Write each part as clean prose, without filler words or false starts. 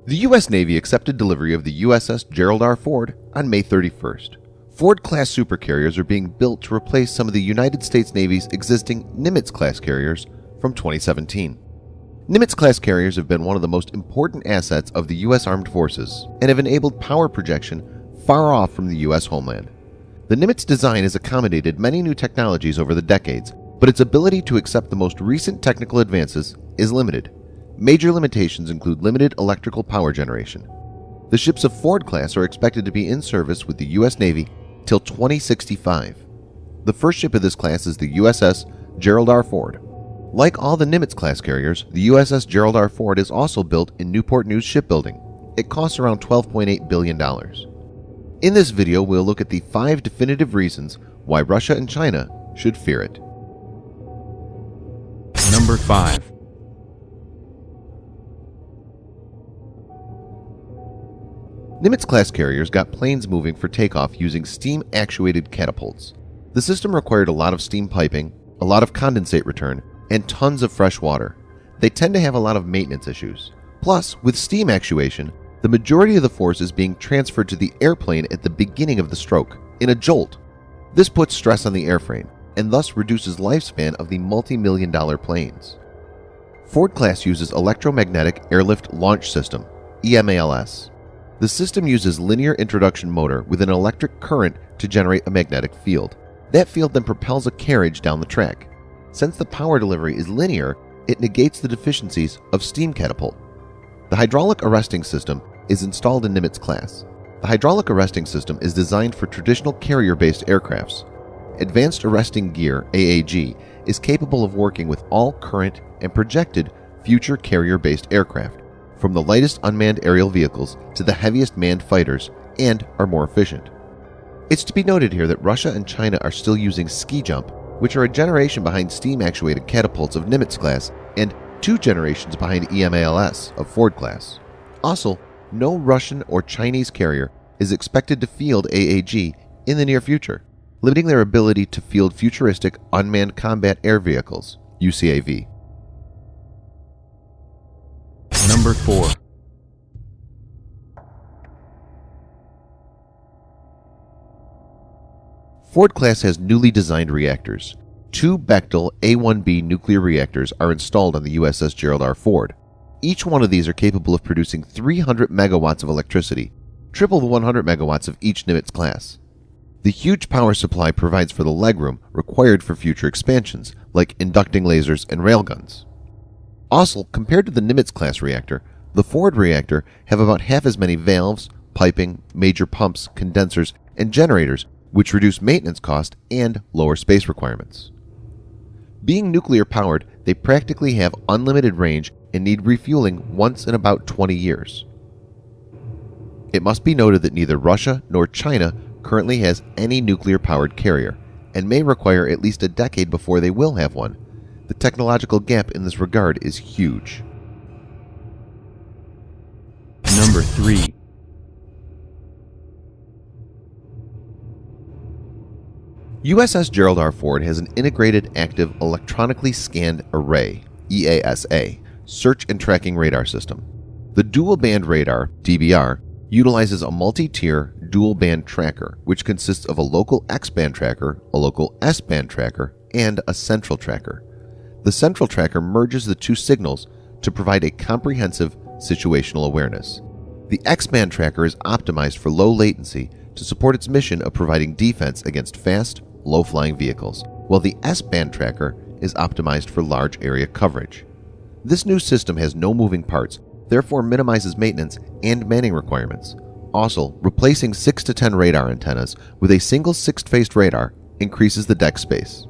The U.S. Navy accepted delivery of the USS Gerald R. Ford on May 31st. Ford-class supercarriers are being built to replace some of the United States Navy's existing Nimitz-class carriers from 2017. Nimitz-class carriers have been one of the most important assets of the U.S. Armed Forces and have enabled power projection far off from the U.S. homeland. The Nimitz design has accommodated many new technologies over the decades, but its ability to accept the most recent technical advances is limited. Major limitations include limited electrical power generation. The ships of Ford class are expected to be in service with the U.S. Navy till 2065. The first ship of this class is the USS Gerald R. Ford. Like all the Nimitz-class carriers, the USS Gerald R. Ford is also built in Newport News Shipbuilding. It costs around $12.8 billion. In this video, we'll look at the 5 definitive reasons why Russia and China should fear it. Number 5. Nimitz-class carriers got planes moving for takeoff using steam-actuated catapults. The system required a lot of steam piping, a lot of condensate return, and tons of fresh water. They tend to have a lot of maintenance issues. Plus, with steam actuation, the majority of the force is being transferred to the airplane at the beginning of the stroke, in a jolt. This puts stress on the airframe, and thus reduces lifespan of the multi-million-dollar planes. Ford class uses Electromagnetic Airlift Launch System, EMALS. The system uses linear introduction motor with an electric current to generate a magnetic field. That field then propels a carriage down the track. Since the power delivery is linear, it negates the deficiencies of steam catapult. The hydraulic arresting system is installed in Nimitz class. The hydraulic arresting system is designed for traditional carrier-based aircrafts. Advanced Arresting Gear, AAG, is capable of working with all current and projected future carrier-based aircraft, from the lightest unmanned aerial vehicles to the heaviest manned fighters, and are more efficient. It's to be noted here that Russia and China are still using ski jump, which are a generation behind steam-actuated catapults of Nimitz class and 2 generations behind EMALS of Ford class. Also, no Russian or Chinese carrier is expected to field AAG in the near future, limiting their ability to field futuristic unmanned combat air vehicles, UCAV. Number 4. Ford class has newly designed reactors. 2 Bechtel A1B nuclear reactors are installed on the USS Gerald R. Ford. Each one of these are capable of producing 300 megawatts of electricity, triple the 100 megawatts of each Nimitz class. The huge power supply provides for the legroom required for future expansions, like inducting lasers and railguns. Also, compared to the Nimitz-class reactor, the Ford reactor have about half as many valves, piping, major pumps, condensers, and generators, which reduce maintenance cost and lower space requirements. Being nuclear-powered, they practically have unlimited range and need refueling once in about 20 years. It must be noted that neither Russia nor China currently has any nuclear-powered carrier, and may require at least a decade before they will have one. The technological gap in this regard is huge. Number 3. USS Gerald R. Ford has an Integrated Active Electronically Scanned Array, EASA, search and tracking radar system. The dual-band radar, DBR, utilizes a multi-tier dual-band tracker, which consists of a local X-band tracker, a local S-band tracker, and a central tracker. The central tracker merges the 2 signals to provide a comprehensive situational awareness. The X-band tracker is optimized for low latency to support its mission of providing defense against fast, low-flying vehicles, while the S-band tracker is optimized for large area coverage. This new system has no moving parts, therefore minimizes maintenance and manning requirements. Also, replacing 6 to 10 radar antennas with a single 6-faced radar increases the deck space.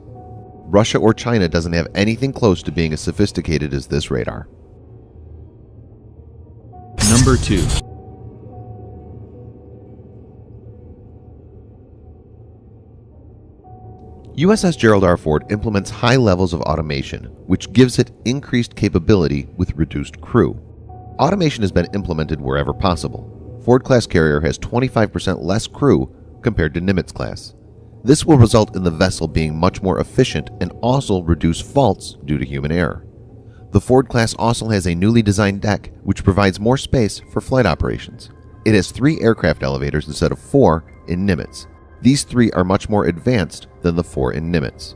Russia or China doesn't have anything close to being as sophisticated as this radar. Number 2. USS Gerald R. Ford implements high levels of automation, which gives it increased capability with reduced crew. Automation has been implemented wherever possible. Ford-class carrier has 25% less crew compared to Nimitz class. This will result in the vessel being much more efficient and also reduce faults due to human error. The Ford class also has a newly designed deck which provides more space for flight operations. It has 3 aircraft elevators instead of 4 in Nimitz. These 3 are much more advanced than the 4 in Nimitz.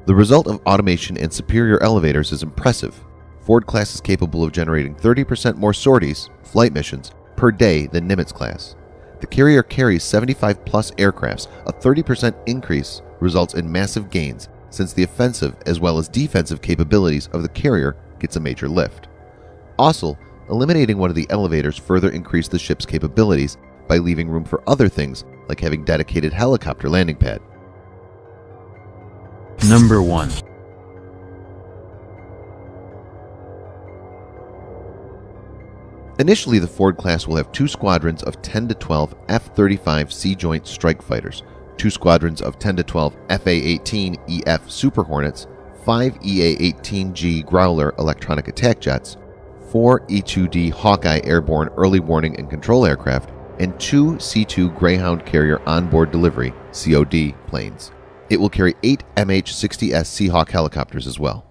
The result of automation and superior elevators is impressive. Ford class is capable of generating 30% more sorties, flight missions, per day than Nimitz class. The carrier carries 75 plus aircrafts. A 30% increase results in massive gains since the offensive as well as defensive capabilities of the carrier gets a major lift. Also, eliminating one of the elevators further increased the ship's capabilities by leaving room for other things like having dedicated helicopter landing pad. Number 1. Initially, the Ford class will have 2 squadrons of 10 to 12 F-35 Sea Joint Strike Fighters, 2 squadrons of 10 to 12 FA-18 EF Super Hornets, 5 EA-18G Growler electronic attack jets, 4 E-2D Hawkeye airborne early warning and control aircraft, and 2 C-2 Greyhound Carrier onboard delivery (COD) planes. It will carry 8 MH-60S Seahawk helicopters as well.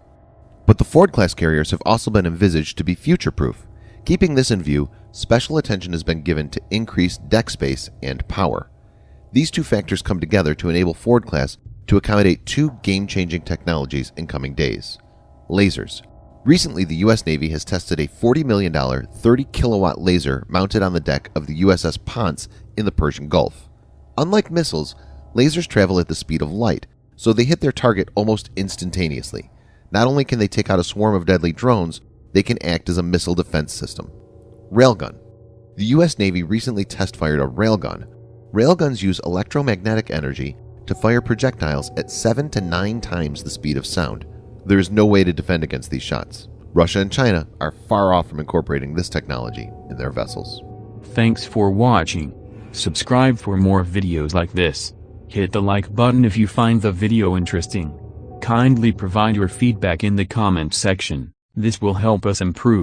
But the Ford class carriers have also been envisaged to be future-proof. Keeping this in view, special attention has been given to increased deck space and power. These 2 factors come together to enable Ford class to accommodate 2 game-changing technologies in coming days. Lasers. Recently, the U.S. Navy has tested a $40 million 30-kilowatt laser mounted on the deck of the USS Ponce in the Persian Gulf. Unlike missiles, lasers travel at the speed of light, so they hit their target almost instantaneously. Not only can they take out a swarm of deadly drones, they can act as a missile defense system. Railgun. The U.S. Navy recently test-fired a railgun. Railguns use electromagnetic energy to fire projectiles at 7 to 9 times the speed of sound. There is no way to defend against these shots. Russia and China are far off from incorporating this technology in their vessels. Thanks for watching. Subscribe for more videos like this. Hit the like button if you find the video interesting. Kindly provide your feedback in the comment section. This will help us improve.